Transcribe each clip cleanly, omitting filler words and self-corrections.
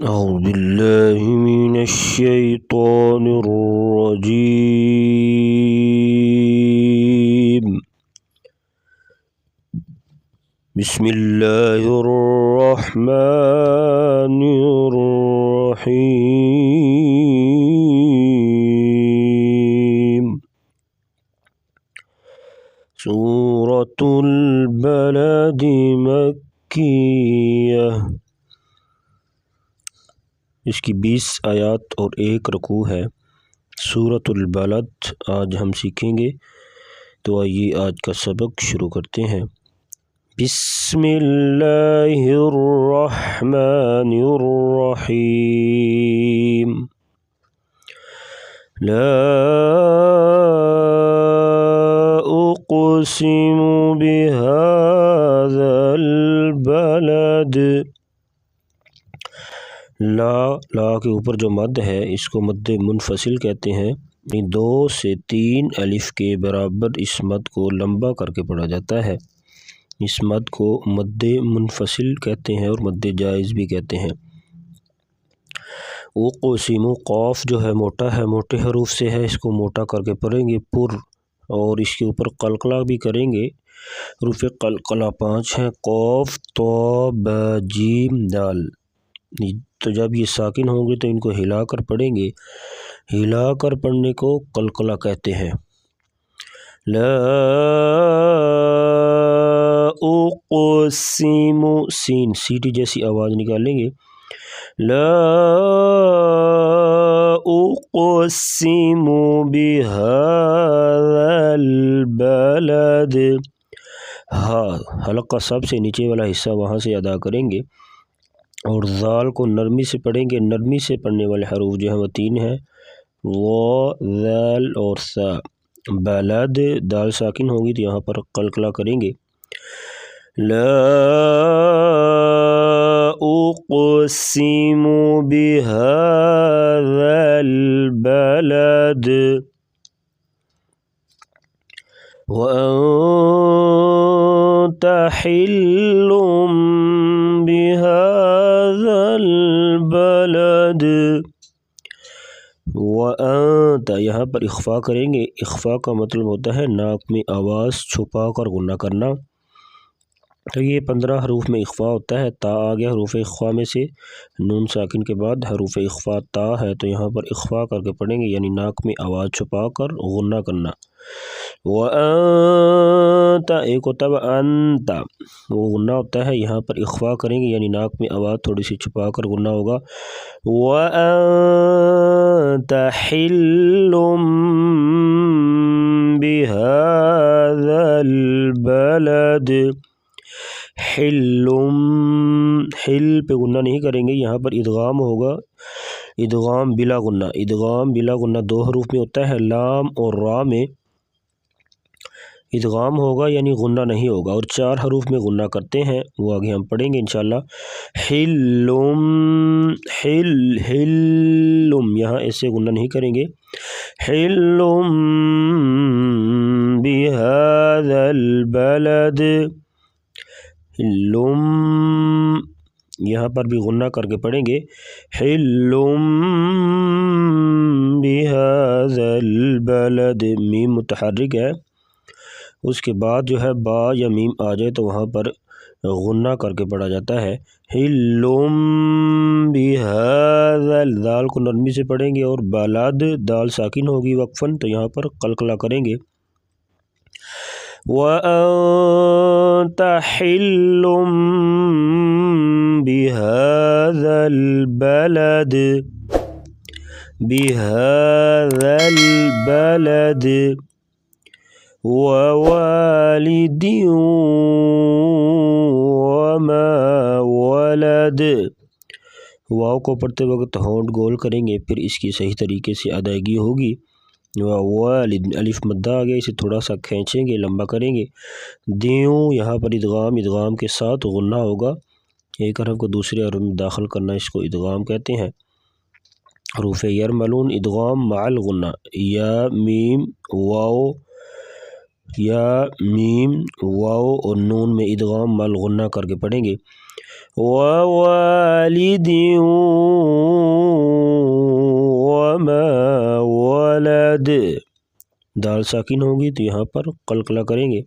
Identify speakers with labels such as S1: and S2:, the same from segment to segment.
S1: أعوذ بالله من الشيطان الرجيم. بسم الله الرحمن الرحيم. سورة البلد مکیہ، اس کی 20 آیات اور 1 رکوع ہے۔ سورۃ البلد آج ہم سیکھیں گے، تو آئیے آج کا سبق شروع کرتے ہیں۔ بسم اللہ الرحمن الرحیم۔ لا اقسم بهذا البلد۔ لا کے اوپر جو مد ہے اس کو مد منفصل کہتے ہیں۔ 2 سے 3 الف کے برابر اس مد کو لمبا کر کے پڑھا جاتا ہے۔ اس مد کو مد منفصل کہتے ہیں اور مد جائز بھی کہتے ہیں۔ اقسم، قاف جو ہے موٹا ہے، موٹے حروف سے ہے، اس کو موٹا کر کے پڑھیں گے پر، اور اس کے اوپر قلقلہ بھی کریں گے۔ حروف قلقلہ 5 ہیں، قاف، طا، با، جیم، دال۔ تو جب یہ ساکن ہوں گے تو ان کو ہلا کر پڑھیں گے۔ ہلا کر پڑھنے کو قلقلہ کہتے ہیں۔ لا اقسم، سین سیٹی جیسی آواز نکالیں گے۔ لا اقسم بهذا البلد۔ حلق کا سب سے نیچے والا حصہ وہاں سے ادا کریں گے، اور ذال کو نرمی سے پڑھیں گے۔ نرمی سے پڑھنے والے حروف جو ہیں وہ 3 ہیں، وا، ذال اور سا۔ بلد، دال ساکن ہوگی تو یہاں پر قلقلہ کریں گے۔ لا اقسم بهذا البلد وأنت حل بهذا البلد۔ وأنت، یہاں پر اخفا کریں گے۔ اخفا کا مطلب ہوتا ہے ناک میں آواز چھپا کر غنہ کرنا۔ تو یہ 15 حروف میں اخفا ہوتا ہے۔ تا آ گیا حروف اخفا میں سے، نون ساکن کے بعد حروف اخفا تا ہے، تو یہاں پر اخفا کر کے پڑھیں گے، یعنی ناک میں آواز چھپا کر غنہ کرنا۔ وَأَنْتَ، ایک ہوتا ہے انت، وہ غنہ ہوتا ہے، یہاں پر اخفا کریں گے، یعنی ناک میں آواز تھوڑی سی چھپا کر غنہ ہوگا۔ وَأَنْتَ حِلٌّ بِهَذَا الْبَلَدِ۔ حل پہ غنہ نہیں کریں گے، یہاں پر ادغام ہوگا، ادغام بلا غنہ۔ ادغام بلا غنہ 2 حروف میں ہوتا ہے، لام اور را میں ادغام ہوگا یعنی غنہ نہیں ہوگا، اور 4 حروف میں غنہ کرتے ہیں، وہ آگے ہم پڑھیں گے انشاءاللہ۔ حلم، حلم، یہاں ایسے غنہ نہیں کریں گے۔ حلم بهذا البلد، حلم، یہاں پر بھی غنہ کر کے پڑھیں گے۔ حلم بهذا البلد، میم متحرک ہے، اس کے بعد جو ہے با یا میم آ جائے تو وہاں پر غنہ کر کے پڑھا جاتا ہے۔ حلم بهذا، دال کو نرمی سے پڑھیں گے، اور بلد، دال ساکن ہوگی وقفاً، تو یہاں پر قلقلہ کریں گے۔ وَأَنْتَ حِلٌّ بِهَذَا الْبَلَدِ، بِهَذَا الْبَلَدِ وَوَالِدٍ وَمَا وَلَدَ۔ واو کو پڑھتے وقت ہونٹ گول کریں گے، پھر اس کی صحیح طریقے سے ادائیگی ہوگی۔ والد، الف مدہ آ گیا، اسے تھوڑا سا کھینچیں گے، لمبا کریں گے۔ دیوں، یہاں پر ادغام کے ساتھ غنہ ہوگا، ایک حرف کو دوسرے حرف میں داخل کرنا، اس کو ادغام کہتے ہیں۔ حروف یرملون، ادغام مع الغنہ، یا میم واو، یا میم واو اور نون میں ادغام مع الغنہ کر کے پڑھیں گے۔ ووالد وما ولد، دال ساکن ہوگی تو یہاں پر قلقلہ کریں گے.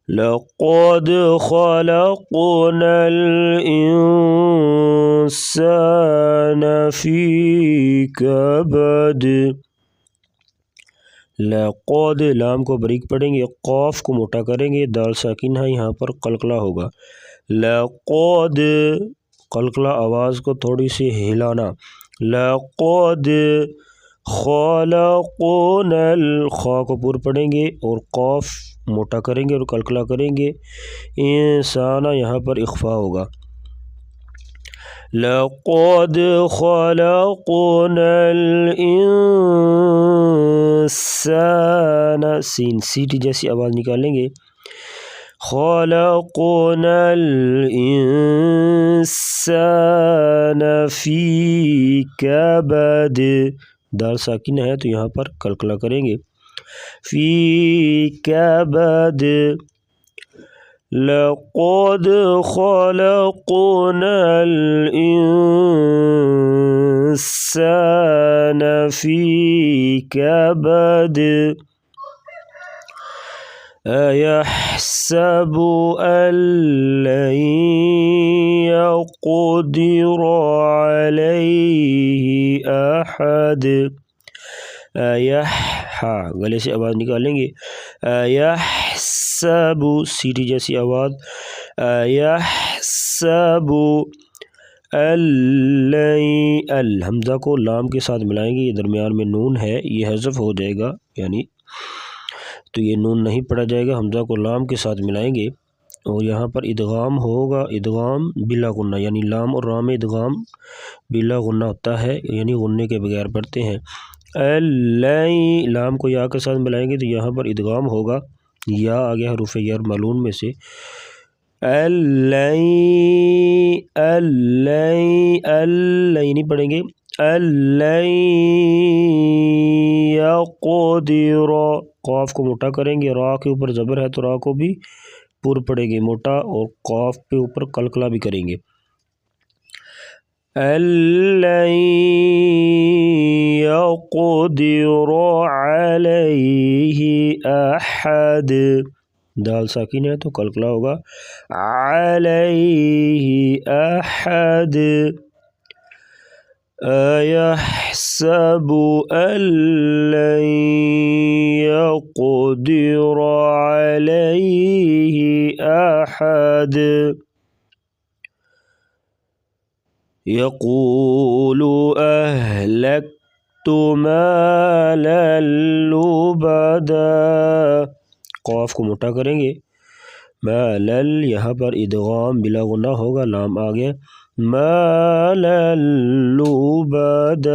S1: لقد خلقنا الإنسان في كبد. لقد لام کو بریک پڑھیں گے، قاف کو موٹا کریں گے، دال ساکن ہے یہاں پر قلقلہ ہوگا. لقد قلقلہ آواز کو تھوڑی سی ہلانا. لقد خلقنا الخا کو پور پڑھیں گے اور قاف موٹا کریں گے اور قلقلہ کریں گے. انسان یہاں پر اخفا ہوگا. لقد خلقنا الانسان، سین سیٹی جیسی آواز نکالیں گے. خلقنا الانسان فی کبد، دال ساکن ہے تو یہاں پر قلقلہ کریں گے. فی کبد. لقد خلقنا الإنسان في كبد. أيحسب أن لن يقدر عليه أحد. گلے سے آواز نکالیں گے. یحسب سیٹی جیسی آواز. یحسب حمزہ کو لام کے ساتھ ملائیں گے، یہ درمیان میں نون ہے، یہ حذف ہو جائے گا، یعنی تو یہ نون نہیں پڑھا جائے گا. حمزہ کو لام کے ساتھ ملائیں گے اور یہاں پر ادغام ہوگا، ادغام بلا غنہ، یعنی لام اور را میں ادغام بلا غنہ ہوتا ہے، یعنی غنے کے بغیر پڑھتے ہیں. لام کو یا کے ساتھ ملائیں گے تو یہاں پر ادغام ہوگا، یا آگے حروف جر معلوم میں سے. نہیں پڑھیں گے. یقدر، قاف کو موٹا کریں گے، را کے اوپر زبر ہے تو را کو بھی پر پڑیں گے موٹا اور قاف پہ اوپر قلقلہ بھی کریں گے. يقدر عليه أحد، دال ساکن ہے تو قلقلہ ہوگا. عليه أحد. أيحسب أن لن يقدر عليه أحد. يقول أهلكت مالا لبدا، قاف کو موٹا کریں گے. مالل یہاں پر ادغام بلا غنہ ہوگا، لام آ گیا. مالا لبدا.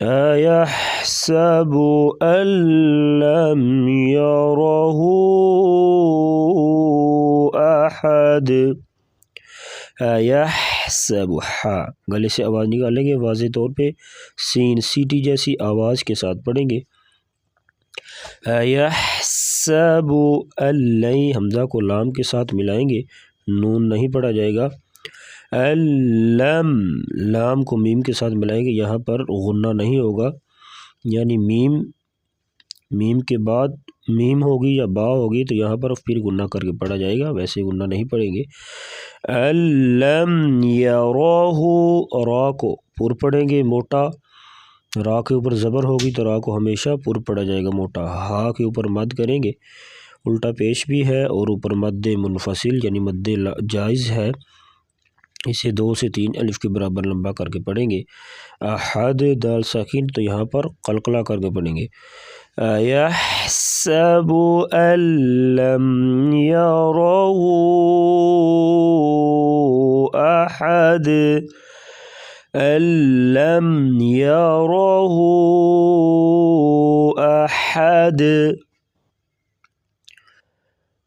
S1: أيحسب أن لم يره أحد. یحسب گلے سے آواز نکالیں گے، واضح طور پہ سین سیٹی جیسی آواز کے ساتھ پڑھیں گے. یحسب اللی، حمزہ کو لام کے ساتھ ملائیں گے، نون نہیں پڑھا جائے گا. لام کو میم کے ساتھ ملائیں گے، یہاں پر غنہ نہیں ہوگا، یعنی میم کے بعد میم ہوگی یا با ہوگی تو یہاں پر پھر غنہ کر کے پڑھا جائے گا، ویسے غنہ نہیں پڑھیں گے. لم یراہ، را کو پر پڑھیں گے موٹا، را کے اوپر زبر ہوگی تو را کو ہمیشہ پر پڑھا جائے گا موٹا. ہا کے اوپر مد کریں گے، الٹا پیش بھی ہے اور اوپر مد منفصل یعنی مد جائز ہے، اسے 2 سے 3 الف کے برابر لمبا کر کے پڑھیں گے. احد دال ساکن تو یہاں پر قلقلہ کر کے پڑھیں گے. یحسب ان لم یرہ احد. ان لم یرہ احد.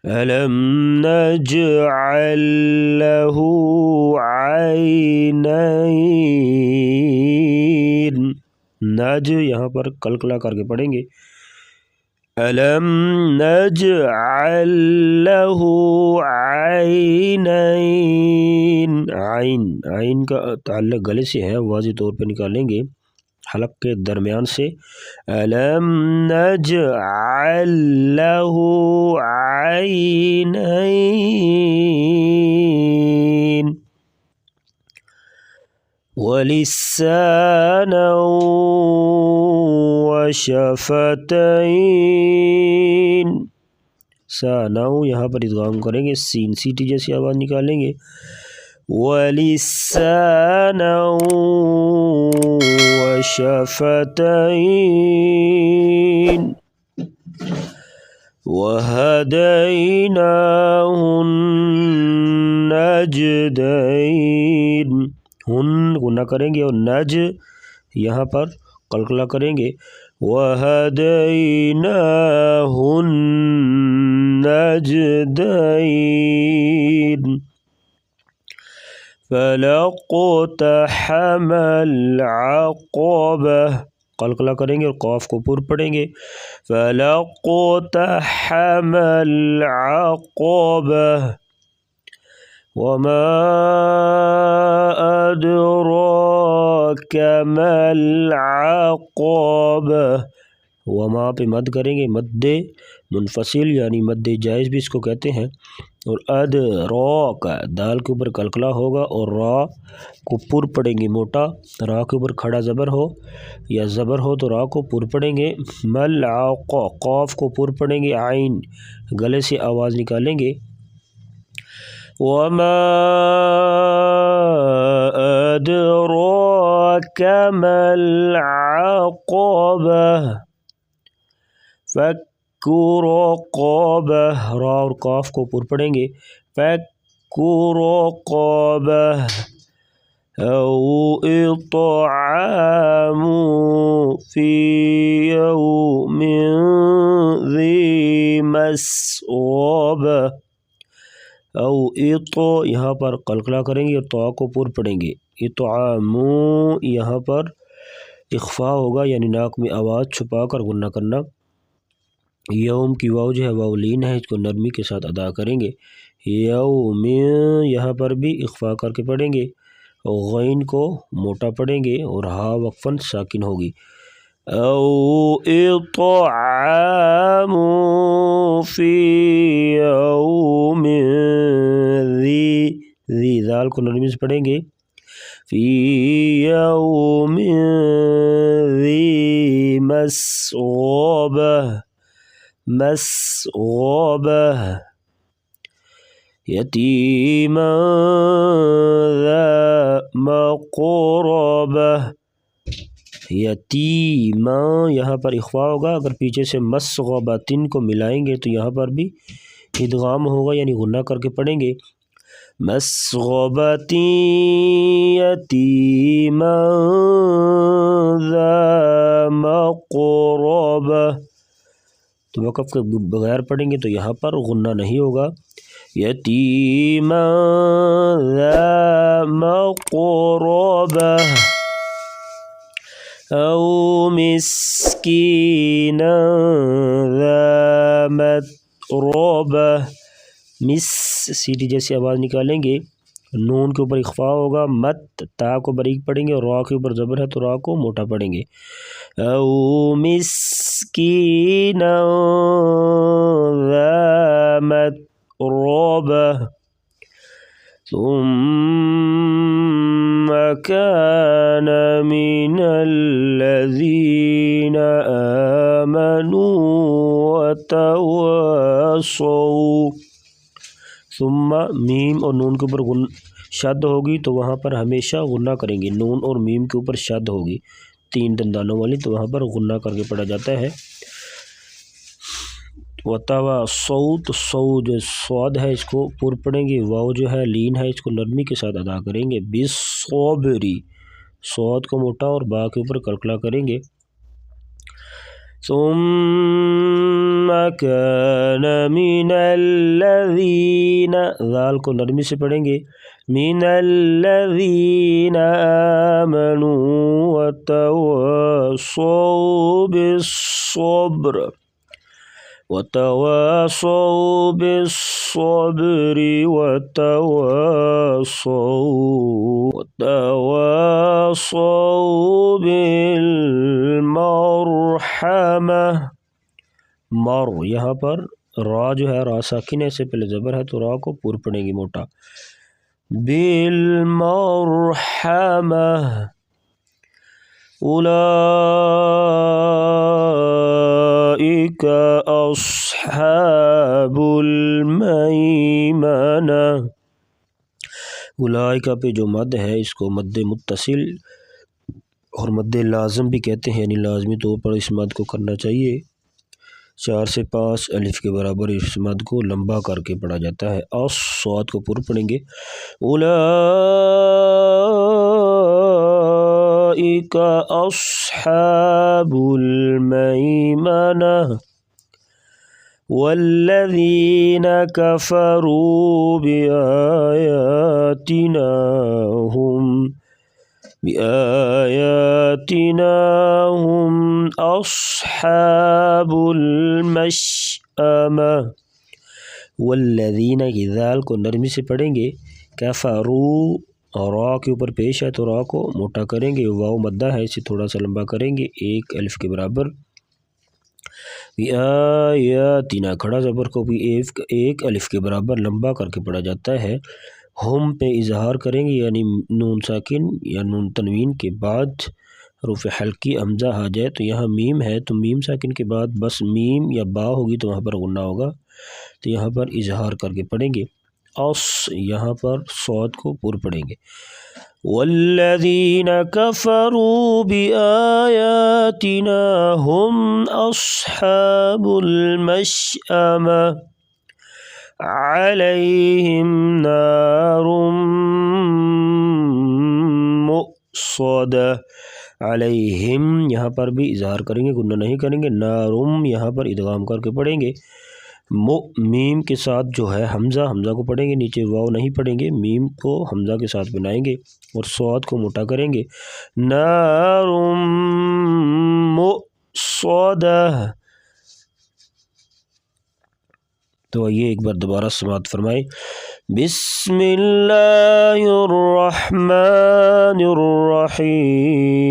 S1: ألم نجعل له عینین. نج یہاں پر قلقلہ کر کے پڑھیں گے. ألم نجعل له عینین، عین کا تعلق گلے سے ہے، واضح طور پہ نکالیں گے حلق کے درمیان سے. ألم نجعل له عینین ولسانا وشفتین. سانو یہاں پر ادغام کریں گے، سین سیٹی جیسی آواز نکالیں گے. ولسانا وشفتین وہدیناہ النجدین. ہن غنہ کریں گے اور نج یہاں پر قلقلہ کریں گے. وَهَدَيْنَاهُ النَّجْدَيْنِ فَلَاقْتَحَمَ الْعَقَبَةَ، قلقلہ کریں گے اور قاف کو پر پڑھیں گے. فَلَاقْتَحَمَ الْعَقَبَةَ وَمَا أَدْرَاكَ مَا الْعَقَبَةُ. وما پہ مد کریں گے، مد منفصل یعنی مد جائز بھی اس کو کہتے ہیں. اور ادراک دال کے اوپر قلقلہ ہوگا اور را کو پر پڑھیں گے موٹا، را کے اوپر کھڑا زبر ہو یا زبر ہو تو را کو پر پڑھیں گے. ملعق قاف کو پر پڑھیں گے، عین گلے سے آواز نکالیں گے. وما أدراك ما العقبة فك رقبة، را اور قاف کو پر پڑھیں گے. فك رقبة أو إطعام في يوم ذي مسغبة. او اطو یہاں پر قلقلہ کریں گے اور تو کو پر پڑھیں گے. اطعامو یہاں پر اخفا ہوگا یعنی ناک میں آواز چھپا کر غنہ کرنا. یوم کی واو جو ہے واو لین ہے، اس کو نرمی کے ساتھ ادا کریں گے. یوم یہاں پر بھی اخفا کر کے پڑھیں گے، غین کو موٹا پڑھیں گے اور ہا وقفاً ساکن ہوگی. او اطعام فی یوم ذی ذال کو نرمی سے پڑھیں گے. فی یوم ذی مسغبہ، مسغبہ یتیما ذا مقربہ. یتیما یہاں پر اخفا ہوگا، اگر پیچھے سے مسغبتن کو ملائیں گے تو یہاں پر بھی ادغام ہوگا یعنی غنہ کر کے پڑھیں گے. مسغبتن یتیما ذا مقربہ. تو وقف کے بغیر پڑھیں گے تو یہاں پر غنہ نہیں ہوگا. یتیما ذا مقربہ او مسکینا ذا متربہ. مس سیٹی جیسی آواز نکالیں گے، نون کے اوپر اخفا ہوگا، مت تا کو باریک پڑھیں گے اور را کے اوپر زبر ہے تو را کو موٹا پڑھیں گے. او مسکینا ذا متربہ ثم كان من الذين آمنوا وتواصوا. ثم میم اور نون کے اوپر شد ہوگی تو وہاں پر ہمیشہ غنہ کریں گے. نون اور میم کے اوپر شد ہوگی 3 دندانوں والی تو وہاں پر غنہ کر کے پڑھا جاتا ہے. وتواصوا تو صو جو صاد ہے اس کو پر پڑھیں گے، واو جو ہے لین ہے اس کو نرمی کے ساتھ ادا کریں گے. بالصبری صاد کو موٹا اور با کے اوپر قلقلہ کریں گے. ثم كان من الذين ذال کو نرمی سے پڑھیں گے. من الذين آمنوا وتواصوا بالصبر وتواصوا بالصبر وتواصوا بالمرحمة. مر یہاں پر را جو ہے را ساکن ہے، سے پہلے زبر ہے تو را کو پور پڑیں گی موٹا. بالمرحمة اولئک اصحاب المیمنة. اولئک پہ جو مد ہے اس کو مد متصل اور مد لازم بھی کہتے ہیں، یعنی لازمی طور پر اس مد کو کرنا چاہیے. 4 سے 5 الف کے برابر اس مد کو لمبا کر کے پڑھا جاتا ہے. صاد کو پر پڑھیں گے. اولئک اصحاب المیمنة والذین کفروا بآیاتنا هم اصحاب المشأمة. والذین کی ذال کو نرمی سے پڑھیں گے. کفروا را کے اوپر پیش ہے تو را کو موٹا کریں گے، واو مدہ ہے اسے تھوڑا سا لمبا کریں گے 1 الف کے برابر. بآیاتنا کھڑا زبر کو بھی 1 الف کے برابر لمبا کر کے پڑھا جاتا ہے. ہم پہ اظہار کریں گے، یعنی نون ساکن یا نون تنوین کے بعد حروف حلقی حمزہ آ جائے تو یہاں میم ہے تو میم ساکن کے بعد بس میم یا با ہوگی تو وہاں پر غنہ ہوگا، تو یہاں پر اظہار کر کے پڑھیں گے. یہاں پر صاد کو پر پڑھیں گے. والذین کفروا بآیاتنا هم اصحاب المشأمة علیہم نار مؤصدہ. علیہم یہاں پر بھی اظہار کریں گے، گنہ نہیں کریں گے. نارم یہاں پر ادغام کر کے پڑھیں گے. میم کے ساتھ جو ہے حمزہ کو پڑھیں گے، نیچے واو نہیں پڑھیں گے، میم کو حمزہ کے ساتھ بنائیں گے اور صاد کو موٹا کریں گے. نار مؤصدہ. تو یہ ایک بار دوبارہ سماعت فرمائے. بسم اللہ الرحمن الرحیم.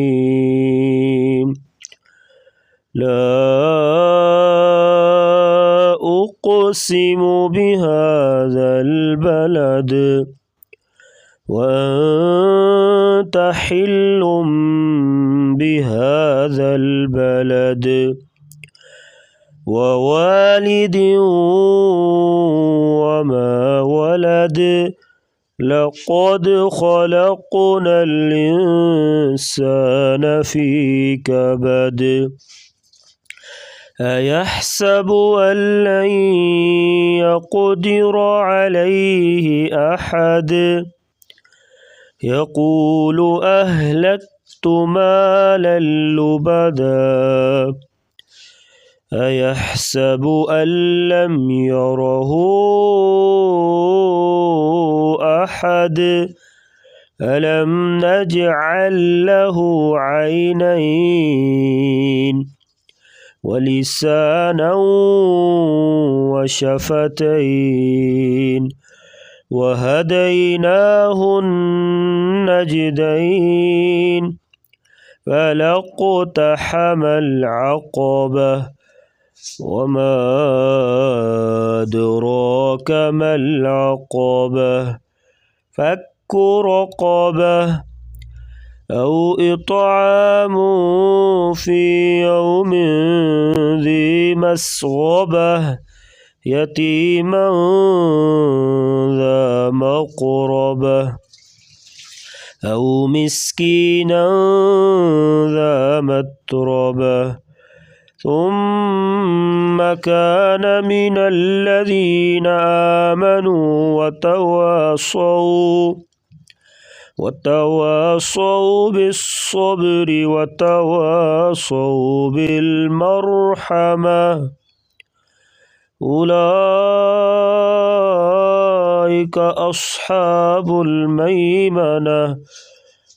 S1: لا اقسم بهذا البلد وانت حل بهذا البلد ووالد وما ولد لقد خلقنا الإنسان في كبد. أيحسب أن لن يقدر عليه أحد يقول أهلكت مالا لبدا أيحسب أن لم يره أحد ألم نجعل له عينين ولسانا وشفتين وهديناه النجدين فلاقتحم العقبة وما أدراك ما العقبة فك رقبة أو إطعام في يوم ذي مسغبة يتيما ذا مقربة أو مسكينا ذا متربة ثم كان من الذين آمنوا وتواصوا بالصبر وتواصوا بالمرحمة أولئك أصحاب الميمنة